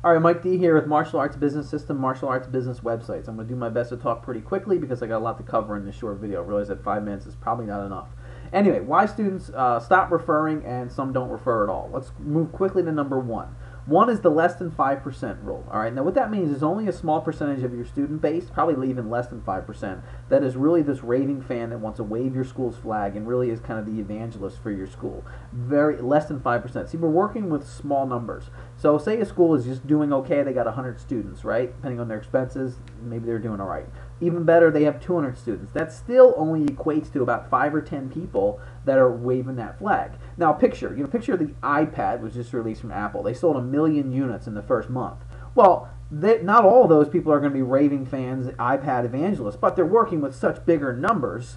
All right, Mike D here with Martial Arts Business System, Martial Arts Business Websites. I'm going to do my best to talk pretty quickly because I got a lot to cover in this short video. I realize that 5 minutes is probably not enough. Anyway, why students stop referring and some don't refer at all. Let's move quickly to number one. One is the less than 5% rule. All right, now what that means is only a small percentage of your student base, probably even less than 5%, that is really this raving fan that wants to wave your school's flag and really is kind of the evangelist for your school. Very less than 5%. See, we're working with small numbers. So say a school is just doing okay, they got 100 students, right? Depending on their expenses, maybe they're doing all right. Even better, they have 200 students. That still only equates to about 5 or 10 people that are waving that flag. Now picture the iPad was just released from Apple. They sold 1 million units in the first month. Well, not all of those people are going to be raving fans, iPad evangelists, but they're working with such bigger numbers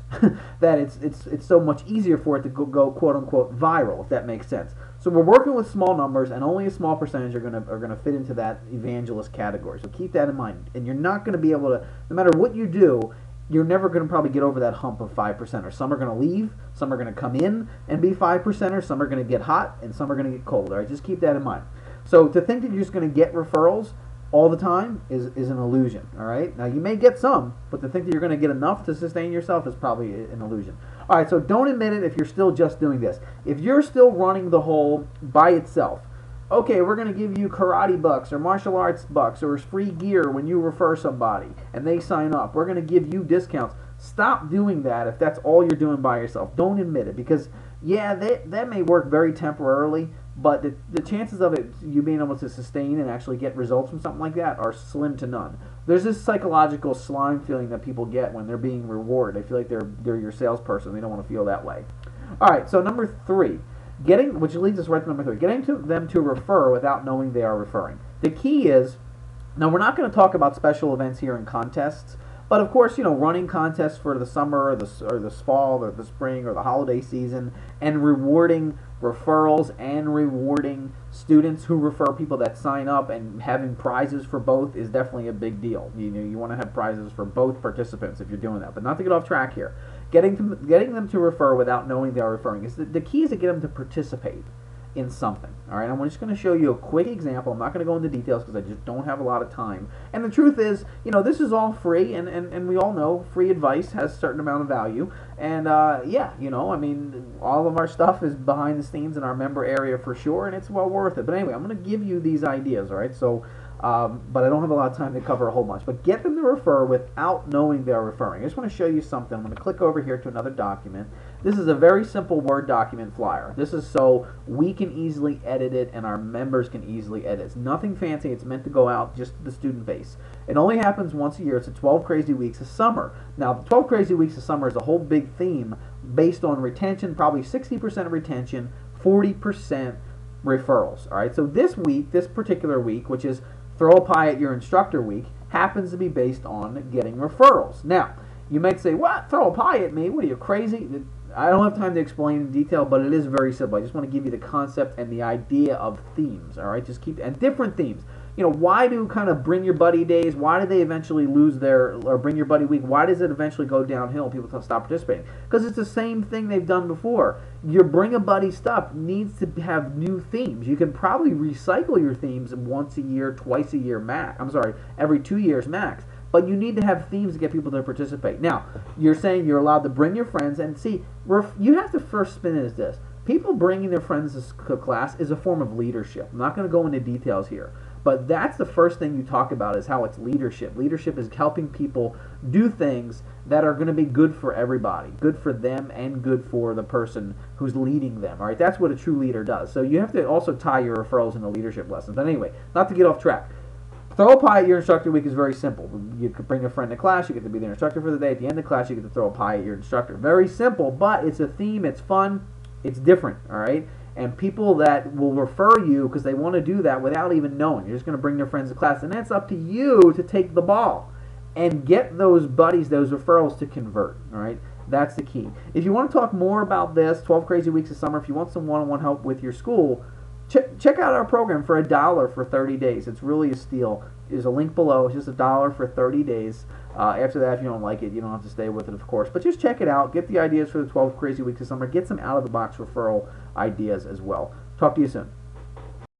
that it's so much easier for it to go quote unquote viral, if that makes sense. So we're working with small numbers, and only a small percentage are gonna fit into that evangelist category. So keep that in mind, and you're not going to be able to, no matter what you do, you're never going to probably get over that hump of 5%. Some are going to leave, some are going to come in and be 5%, some are going to get hot, and some are going to get cold. All right, just keep that in mind. So to think that you're just going to get referrals all the time is an illusion. All right, now you may get some, but to think that you're going to get enough to sustain yourself is probably an illusion. All right, so don't admit it if you're still just doing this. If you're still running the whole by itself, okay, we're going to give you karate bucks or martial arts bucks or free gear when you refer somebody and they sign up. We're going to give you discounts. Stop doing that if that's all you're doing by yourself. Don't admit it, because yeah, that may work very temporarily, but the chances of it, you being able to sustain and actually get results from something like that, are slim to none. There's this psychological slime feeling that people get when they're being rewarded. They feel like they're your salesperson. They don't want to feel that way. All right, so number three, which leads us right to number three, getting them to refer without knowing they are referring. The key is, now we're not going to talk about special events here and contests, but of course, running contests for the summer or the fall or the spring or the holiday season, and rewarding referrals and rewarding students who refer people that sign up, and having prizes for both is definitely a big deal. You want to have prizes for both participants if you're doing that. But not to get off track here, getting them to refer without knowing they are referring is the key is to get them to participate in something. All right, I'm just going to show you a quick example. I'm not going to go into details because I just don't have a lot of time. And the truth is, this is all free, and we all know free advice has a certain amount of value. And yeah, I mean, all of our stuff is behind the scenes in our member area for sure, and it's well worth it. But anyway, I'm going to give you these ideas, all right? So, but I don't have a lot of time to cover a whole bunch. But get them to refer without knowing they're referring. I just want to show you something. I'm going to click over here to another document. This is a very simple Word document flyer. This is so we can easily edit it and our members can easily edit it. It's nothing fancy. It's meant to go out just to the student base. It only happens once a year. It's the 12 Crazy Weeks of Summer. Now, the 12 Crazy Weeks of Summer is a whole big theme based on retention, probably 60% retention, 40% referrals. All right, so this particular week, which is Throw a Pie at Your Instructor Week, happens to be based on getting referrals. Now, you might say, what? Throw a pie at me? What are you, crazy? I don't have time to explain in detail, but it is very simple. I just want to give you the concept and the idea of themes, all right? Just keep, and different themes. Why do kind of Bring Your Buddy days, why do they eventually lose or Bring Your Buddy week, why does it eventually go downhill and people stop participating? Because it's the same thing they've done before. Your Bring a Buddy stuff needs to have new themes. You can probably recycle your themes once a year, twice a year max. I'm sorry, every 2 years max. But you need to have themes to get people to participate. Now, you're saying you're allowed to bring your friends, and see, you have to first spin it as this. People bringing their friends to class is a form of leadership. I'm not going to go into details here, but that's the first thing you talk about, is how it's leadership. Leadership is helping people do things that are going to be good for everybody, good for them and good for the person who's leading them. All right, that's what a true leader does. So you have to also tie your referrals into leadership lessons. But anyway, not to get off track. Throw a pie at your instructor week is very simple. You could bring a friend to class, you get to be their instructor for the day. At the end of class, you get to throw a pie at your instructor. Very simple, but it's a theme, it's fun, it's different, all right? And people that will refer you because they want to do that without even knowing. You're just going to bring their friends to class, and that's up to you to take the ball and get those buddies, those referrals to convert, all right? That's the key. If you want to talk more about this, 12 Crazy Weeks of Summer, if you want some one-on-one help with your school, check out our program for $1 for 30 days. It's really a steal. There's a link below. It's just $1 for 30 days. After that, if you don't like it, you don't have to stay with it, of course. But just check it out. Get the ideas for the 12 Crazy Weeks of Summer. Get some out-of-the-box referral ideas as well. Talk to you soon.